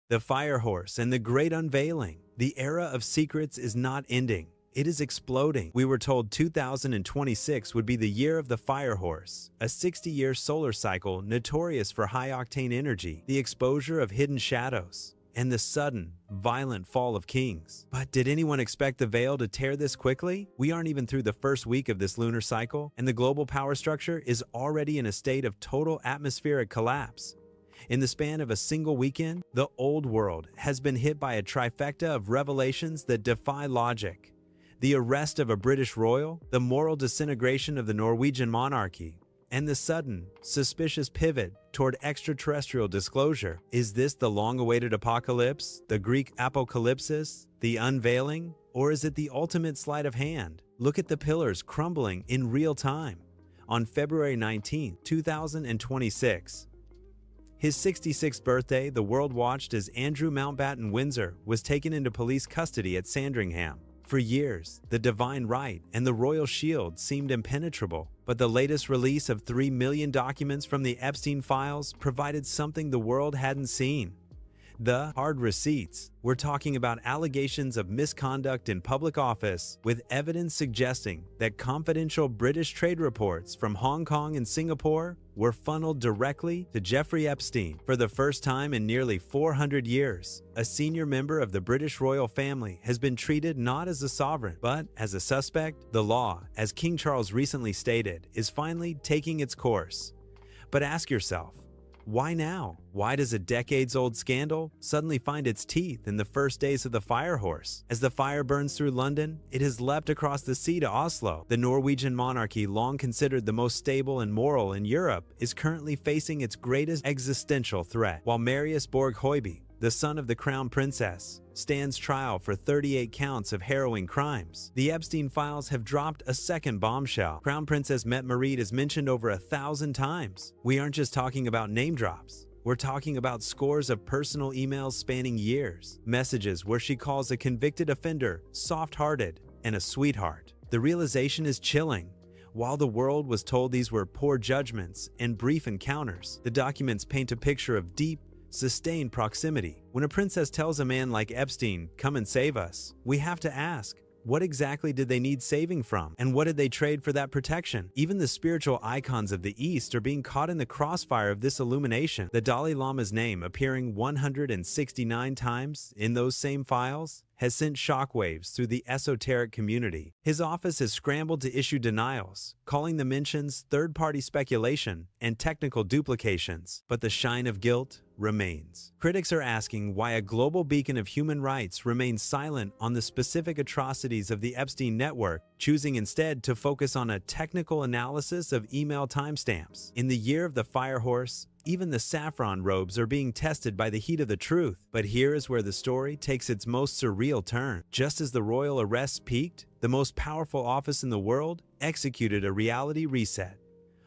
The Fire Horse and the Great Unveiling. The era of secrets is not ending. It is exploding. We were told 2026 would be the year of the Fire Horse, a 60-year solar cycle notorious for high-octane energy, the exposure of hidden shadows, and the sudden, violent fall of kings. But did anyone expect the veil to tear this quickly? We aren't even through the first week of this lunar cycle, and the global power structure is already in a state of total atmospheric collapse. In the span of a single weekend, the old world has been hit by a trifecta of revelations that defy logic. The arrest of a British royal, the moral disintegration of the Norwegian monarchy, and the sudden, suspicious pivot toward extraterrestrial disclosure. Is this the long-awaited apocalypse, the Greek apocalypsis, the unveiling, or is it the ultimate sleight of hand? Look at the pillars crumbling in real time. On February 19, 2026, his 66th birthday, the world watched as Andrew Mountbatten Windsor was taken into police custody at Sandringham. For years, the divine right and the royal shield seemed impenetrable, but the latest release of 3 million documents from the Epstein files provided something the world hadn't seen. The hard receipts. We're talking about allegations of misconduct in public office, with evidence suggesting that confidential British trade reports from Hong Kong and Singapore were funneled directly to Jeffrey Epstein. For the first time in nearly 400 years, a senior member of the British royal family has been treated not as a sovereign, but as a suspect. The law, as King Charles recently stated, is finally taking its course. But ask yourself, why now? Why does a decades-old scandal suddenly find its teeth in the first days of the Fire Horse? As the fire burns through London, it has leapt across the sea to Oslo. The Norwegian monarchy, long considered the most stable and moral in Europe, is currently facing its greatest existential threat, while Marius Borg-Høiby, the son of the crown princess, stands trial for 38 counts of harrowing crimes. The Epstein files have dropped a second bombshell. Crown Princess Mette Marit is mentioned over 1,000 times. We aren't just talking about name drops. We're talking about scores of personal emails spanning years, messages where she calls a convicted offender soft-hearted and a sweetheart. The realization is chilling. While the world was told these were poor judgments and brief encounters, the documents paint a picture of deep, sustained proximity. When a princess tells a man like Epstein, "Come and save us," we have to ask, what exactly did they need saving from? And what did they trade for that protection? Even the spiritual icons of the East are being caught in the crossfire of this illumination. The Dalai Lama's name, appearing 169 times in those same files, has sent shockwaves through the esoteric community. His office has scrambled to issue denials, calling the mentions third-party speculation and technical duplications, but the shine of guilt remains. Critics are asking why a global beacon of human rights remains silent on the specific atrocities of the Epstein network, choosing instead to focus on a technical analysis of email timestamps. In the year of the Fire Horse, even the saffron robes are being tested by the heat of the truth. But here is where the story takes its most surreal turn. Just as the royal arrests peaked, the most powerful office in the world executed a reality reset.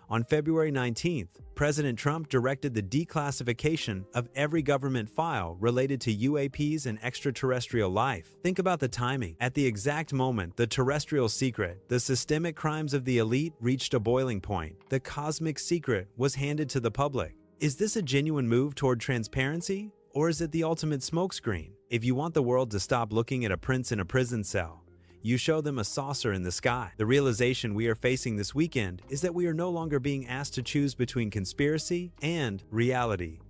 On February 19th, President Trump directed the declassification of every government file related to UAPs and extraterrestrial life. Think about the timing. At the exact moment the terrestrial secret, the systemic crimes of the elite, reached a boiling point, the cosmic secret was handed to the public. Is this a genuine move toward transparency, or is it the ultimate smokescreen? If you want the world to stop looking at a prince in a prison cell, you show them a saucer in the sky. The realization we are facing this weekend is that we are no longer being asked to choose between conspiracy and reality.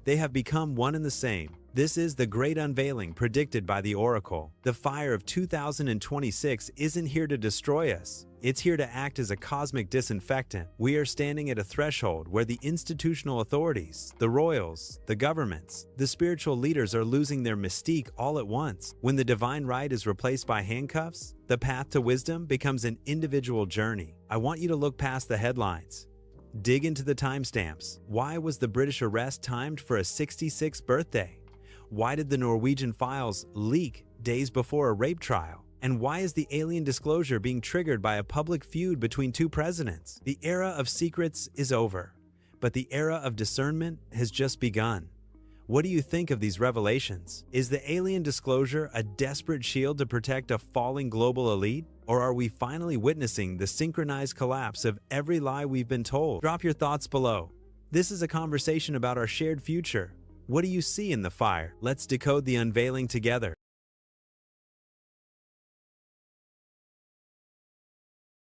They have become one and the same. This is the great unveiling predicted by the Oracle. The fire of 2026 isn't here to destroy us. It's here to act as a cosmic disinfectant. We are standing at a threshold where the institutional authorities, the royals, the governments, the spiritual leaders are losing their mystique all at once. When the divine right is replaced by handcuffs, the path to wisdom becomes an individual journey. I want you to look past the headlines. Dig into the timestamps. Why was the British arrest timed for a 66th birthday? Why did the Norwegian files leak days before a rape trial? And why is the alien disclosure being triggered by a public feud between two presidents? The era of secrets is over, but the era of discernment has just begun. What do you think of these revelations? Is the alien disclosure a desperate shield to protect a falling global elite? Or are we finally witnessing the synchronized collapse of every lie we've been told? Drop your thoughts below. This is a conversation about our shared future. What do you see in the fire? Let's decode the unveiling together.